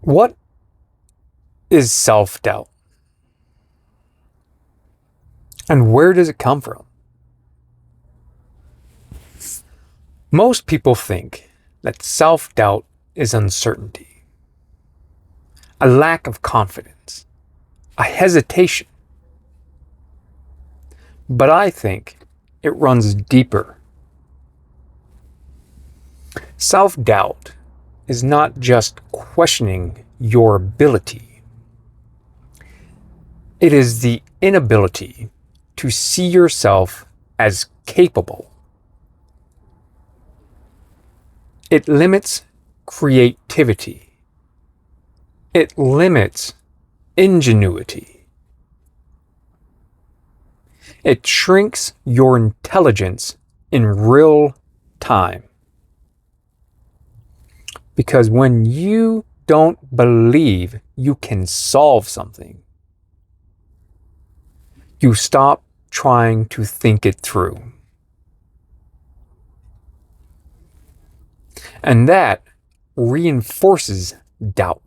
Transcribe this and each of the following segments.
What is self-doubt? And where does it come from? Most people think that self-doubt is uncertainty, a lack of confidence, a hesitation. But I think it runs deeper. Self-doubt is not just questioning your ability. It is the inability to see yourself as capable. It limits creativity. It limits ingenuity. It shrinks your intelligence in real time. Because when you don't believe you can solve something, you stop trying to think it through. And that reinforces doubt.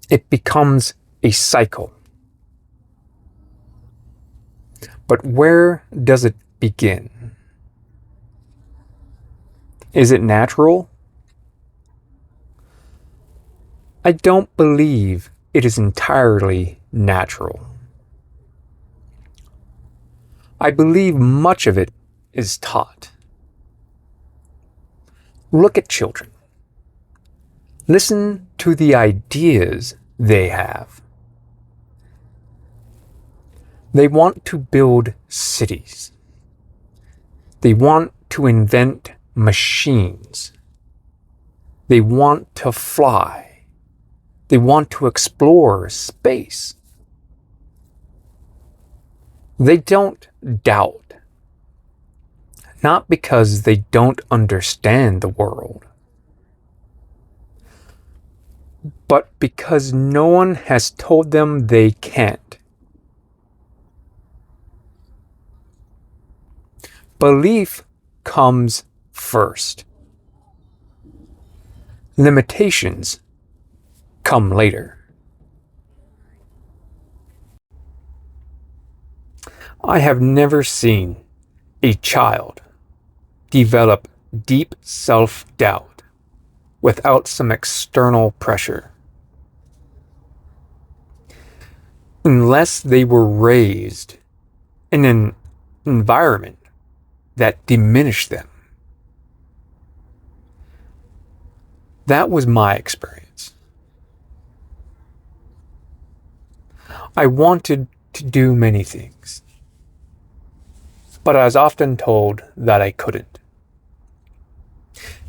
It becomes a cycle. But where does it begin? Is it natural? I don't believe it is entirely natural. I believe much of it is taught. Look at children. Listen to the ideas they have. They want to build cities. They want to invent machines. They want to fly. They want to explore space. They don't doubt. Not because they don't understand the world, but because no one has told them they can't. Belief comes first. Limitations come later. I have never seen a child develop deep self-doubt without some external pressure, unless they were raised in an environment that diminished them. That was my experience. I wanted to do many things, but I was often told that I couldn't.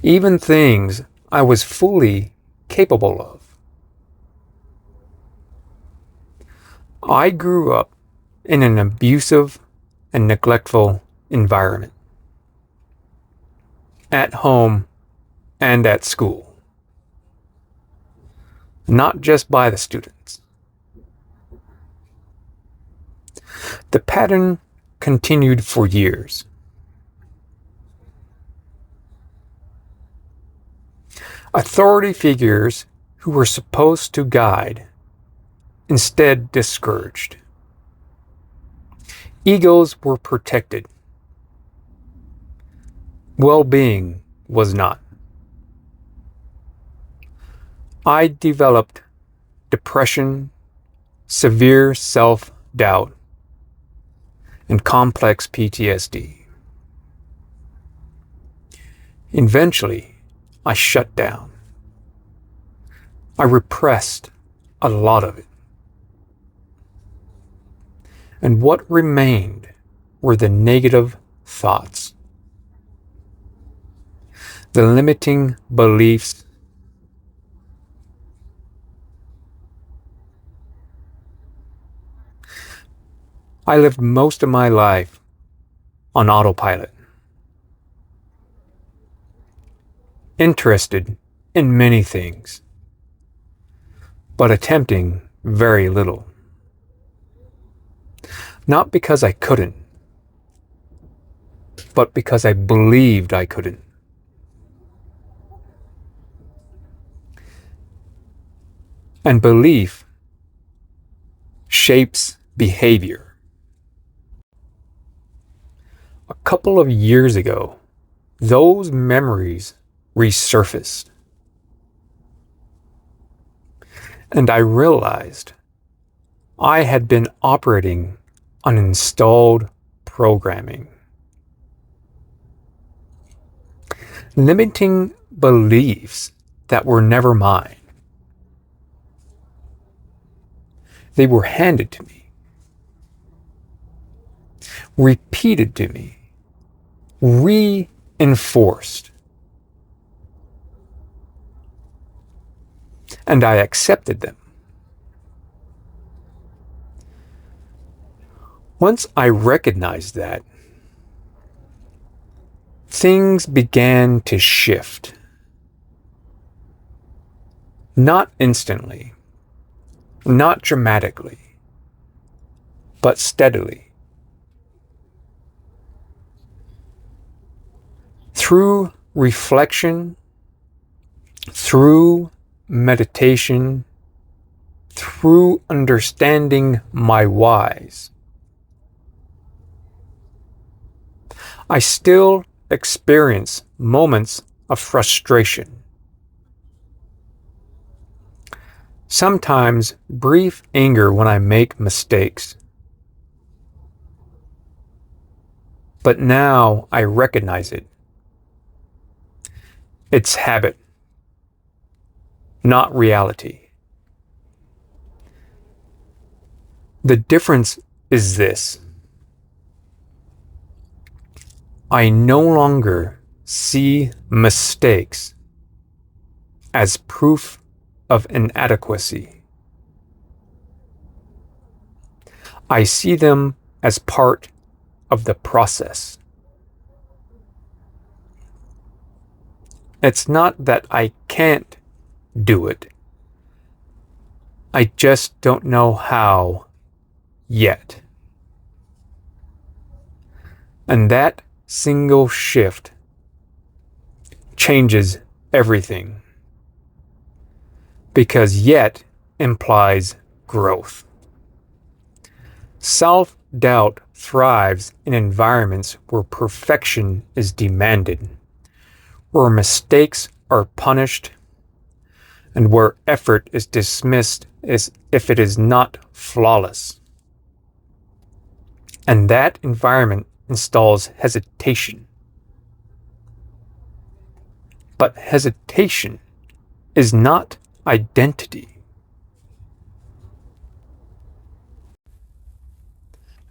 Even things I was fully capable of. I grew up in an abusive and neglectful environment, at home and at school, not just by the students. The pattern continued for years. Authority figures who were supposed to guide instead discouraged. Egos were protected. Well-being was not. I developed depression, severe self-doubt, and complex PTSD. Eventually, I shut down. I repressed a lot of it. And what remained were the negative thoughts, the limiting beliefs, I lived most of my life on autopilot, interested in many things, but attempting very little. Not because I couldn't, but because I believed I couldn't. And belief shapes behavior. A couple of years ago, those memories resurfaced. And I realized I had been operating on installed programming. Limiting beliefs that were never mine. They were handed to me, repeated to me, reinforced. And I accepted them. Once I recognized that, things began to shift. Not instantly, not dramatically, but steadily. Through reflection, through meditation, through understanding my whys, I still experience moments of frustration. Sometimes brief anger when I make mistakes. But now I recognize it. It's habit, not reality. The difference is this. I no longer see mistakes as proof of inadequacy. I see them as part of the process. It's not that I can't do it. I just don't know how yet. And that single shift changes everything. Because yet implies growth. Self-doubt thrives in environments where perfection is demanded, where mistakes are punished, and where effort is dismissed as if it is not flawless. And that environment installs hesitation. But hesitation is not identity.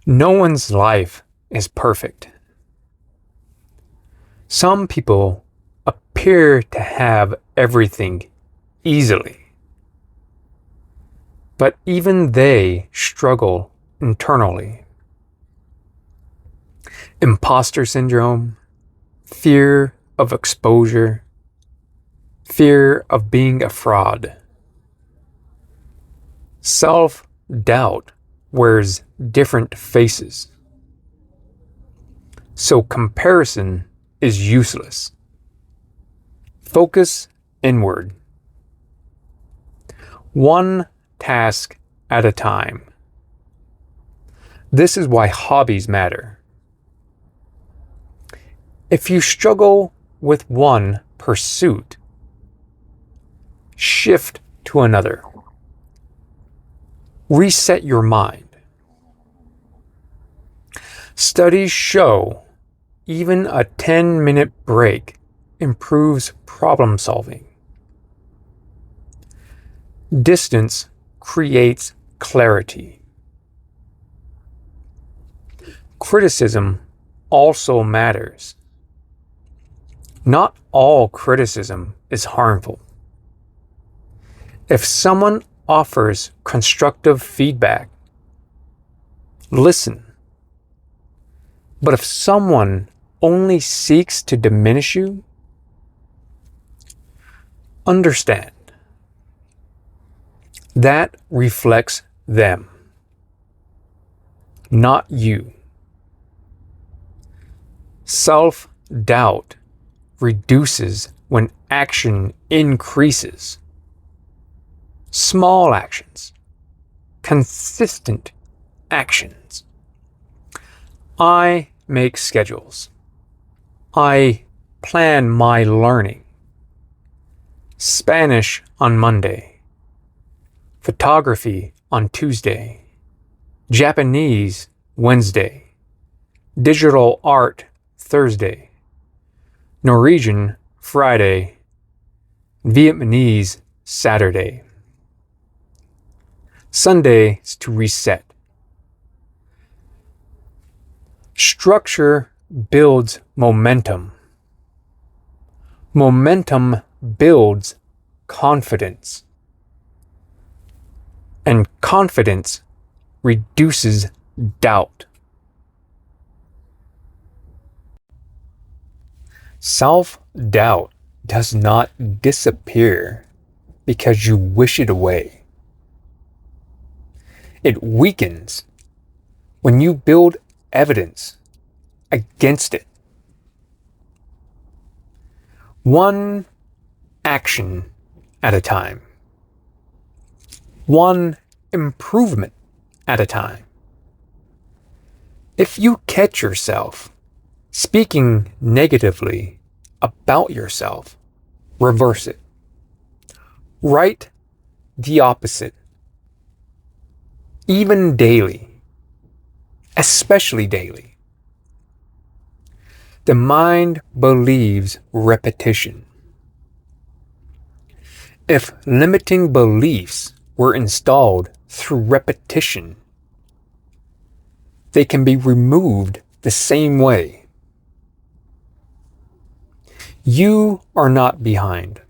No one's life is perfect. Some people appear to have everything easily, but even they struggle internally. Imposter syndrome, fear of exposure, fear of being a fraud. Self-doubt wears different faces. So comparison is useless. Focus inward. One task at a time. This is why hobbies matter. If you struggle with one pursuit, shift to another. Reset your mind. Studies show even a 10-minute break improves problem solving. Distance creates clarity. Criticism also matters. Not all criticism is harmful. If someone offers constructive feedback, listen. But if someone only seeks to diminish you, understand. That reflects them, not you. Self-doubt reduces when action increases. Small actions. Consistent actions. I make schedules. I plan my learning. Spanish on Monday. Photography on Tuesday. Japanese Wednesday. Digital art Thursday. Norwegian Friday. Vietnamese Saturday. Sundays to reset. Structure builds momentum. Momentum builds confidence. And confidence reduces doubt. Self-doubt does not disappear because you wish it away. It weakens when you build evidence against it. One action at a time. One improvement at a time. If you catch yourself speaking negatively about yourself, reverse it. Write the opposite. Even daily. Especially daily. The mind believes repetition. If limiting beliefs were installed through repetition, they can be removed the same way. You are not behind.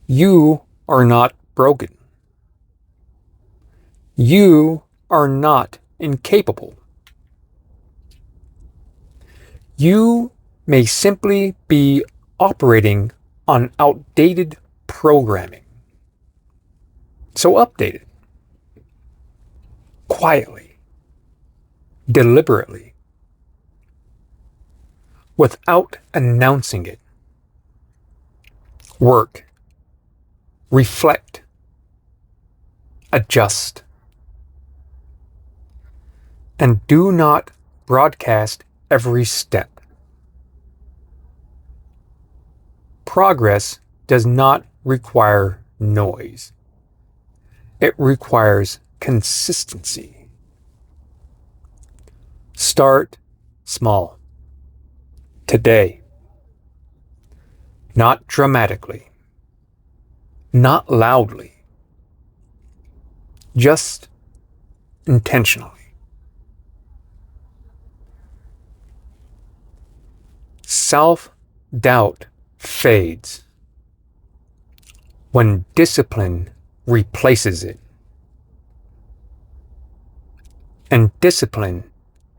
You are not broken. You are not incapable. You may simply be operating on outdated programming. So update it. Quietly. Deliberately. Without announcing it. Work. Reflect. Adjust. And do not broadcast every step. Progress does not require noise. It requires consistency. Start small. Today. Not dramatically. Not loudly. Just intentionally. Self-doubt fades when discipline replaces it. And discipline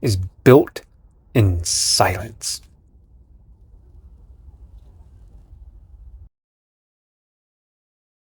is built in silence.